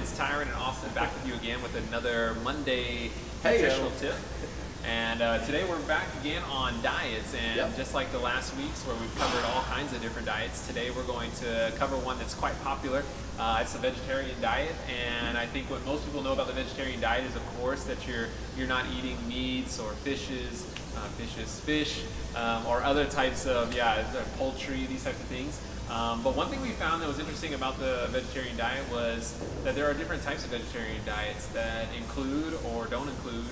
it's Tiran and Austin back with you again with another Monday Hey, nutritional tip. And today we're back again on diets, and just like the last weeks where we've covered all kinds of different diets, today we're going to cover one that's quite popular. It's the vegetarian diet, and I think what most people know about the vegetarian diet is, of course, that you're not eating meats or fish, or other types of poultry, these types of things. But one thing we found that was interesting about the vegetarian diet was that there are different types of vegetarian diets that include or don't include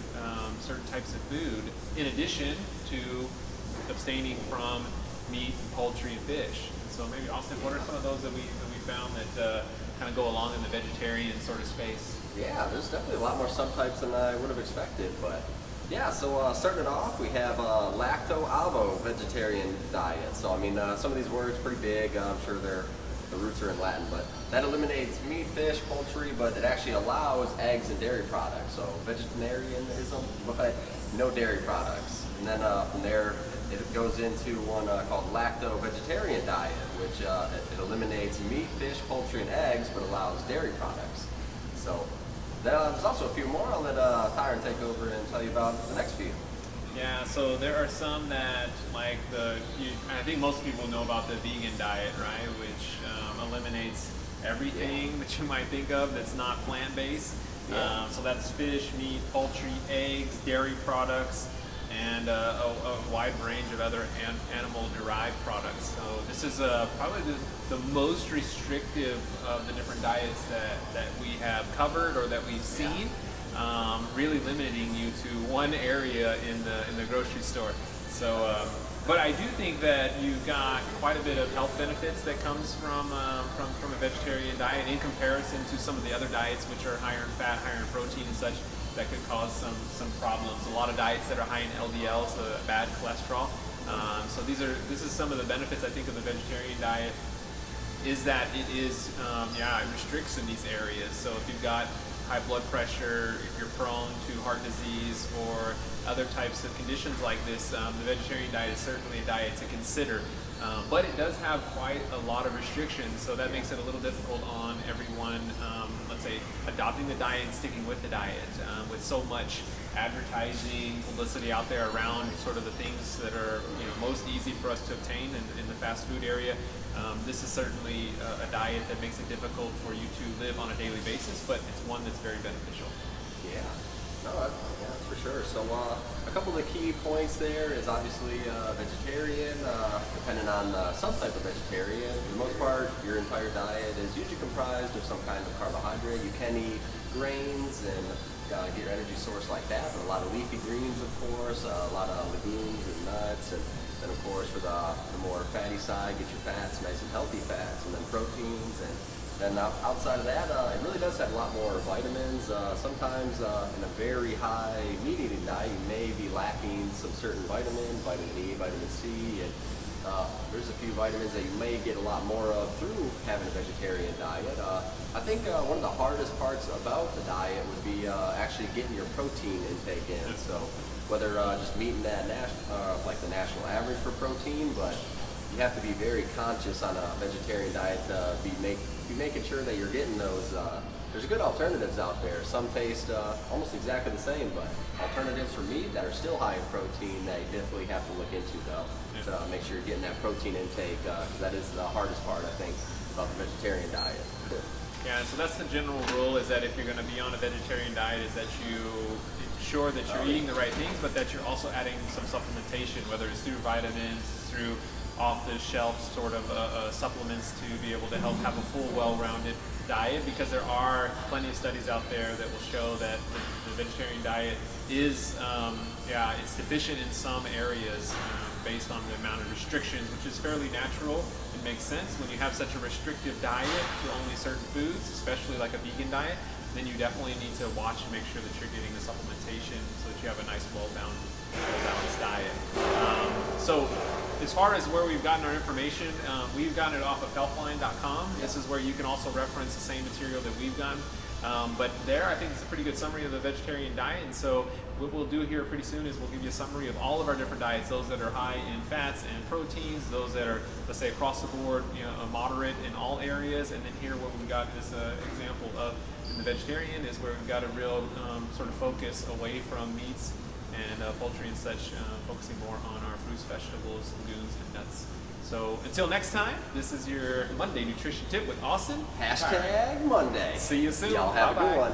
certain types of food, in addition to abstaining from meat, poultry, and fish. And so maybe, Austin, what are some of those that we found that kind of go along in the vegetarian sort of space? Yeah, there's definitely a lot more subtypes than I would have expected, but yeah, so starting it off, we have lacto-avo vegetarian diet. So I mean, some of these words pretty big. I'm sure the roots are in Latin, but that eliminates meat, fish, poultry, but it actually allows eggs and dairy products. So vegetarianism, but no dairy products. And then from there, it goes into one called lacto-vegetarian diet, which it eliminates meat, fish, poultry, and eggs, but allows dairy products. So there's also a few more. I'll let Tiran take over and tell you about the next few. Yeah, so there are some that, like I think most people know about the vegan diet, right? Which eliminates everything that you might think of that's not plant-based. So that's fish, meat, poultry, eggs, dairy products, and a wide range of other animal-derived products. So this is probably the most restrictive of the different diets that we have covered or that we've seen. Really limiting you to one area in the grocery store. So, but I do think that you've got quite a bit of health benefits that comes from a vegetarian diet in comparison to some of the other diets, which are higher in fat, higher in protein and such, that could cause some problems. A lot of diets that are high in LDL, so bad cholesterol. So this is some of the benefits, I think, of the vegetarian diet, is that it is it restricts in these areas. So if you've got high blood pressure, if you're prone to heart disease or other types of conditions like this, the vegetarian diet is certainly a diet to consider. But it does have quite a lot of restrictions, so that makes it a little difficult on everyone, let's say, adopting the diet and sticking with the diet. With so much advertising, publicity out there around sort of the things that are most easy for us to obtain in the fast food area, this is certainly a diet that makes it difficult for you to live on a daily basis, but it's one that's very beneficial. Yeah, no, that's for sure. So a couple of the key points there is obviously vegetarian, depending on the subtype of vegetarian. For the most part, your entire diet is usually comprised of some kind of carbohydrate. You can eat grains and get your energy source like that, but a lot of leafy greens, of course, a lot of legumes and nuts, and then of course for the more fatty side, get your fats, nice and healthy fats, and then proteins. And then outside of that, it really does have a lot more vitamins. Sometimes in a very high meat-eating diet, you may be lacking some certain vitamins, vitamin E, vitamin C, and there's a few vitamins that you may get a lot more of through having a vegetarian diet. I think one of the hardest parts about the diet would be actually getting your protein intake in. So whether just meeting that like the national average for protein, but you have to be very conscious on a vegetarian diet to be making sure that you're getting those. There's good alternatives out there. Some taste almost exactly the same, but alternatives for meat that are still high in protein that you definitely have to look into, though, to make sure you're getting that protein intake, because that is the hardest part, I think, about the vegetarian diet. Yeah, so that's the general rule, is that if you're going to be on a vegetarian diet, is that you ensure that you're eating the right things, but that you're also adding some supplementation, whether it's through vitamins, through off-the-shelf sort of supplements to be able to help have a full, well-rounded diet, because there are plenty of studies out there that will show that the vegetarian diet is, it's deficient in some areas based on the amount of restrictions, which is fairly natural. It makes sense when you have such a restrictive diet to only certain foods, especially like a vegan diet. Then you definitely need to watch and make sure that you're getting the supplementation so that you have a nice, well-balanced diet. So as far as where we've gotten our information, we've gotten it off of healthline.com. This is where you can also reference the same material that we've done. But there, I think it's a pretty good summary of the vegetarian diet. And so what we'll do here pretty soon is we'll give you a summary of all of our different diets, those that are high in fats and proteins, those that are, let's say, across the board, moderate in all areas. And then here what we've got is an example of in the vegetarian is where we've got a real sort of focus away from meats and poultry and such, focusing more on our fruits, vegetables, legumes, and nuts. So until next time, this is your Monday Nutrition Tip with Austin. #Monday. See you soon. Y'all have Bye-bye. a good one.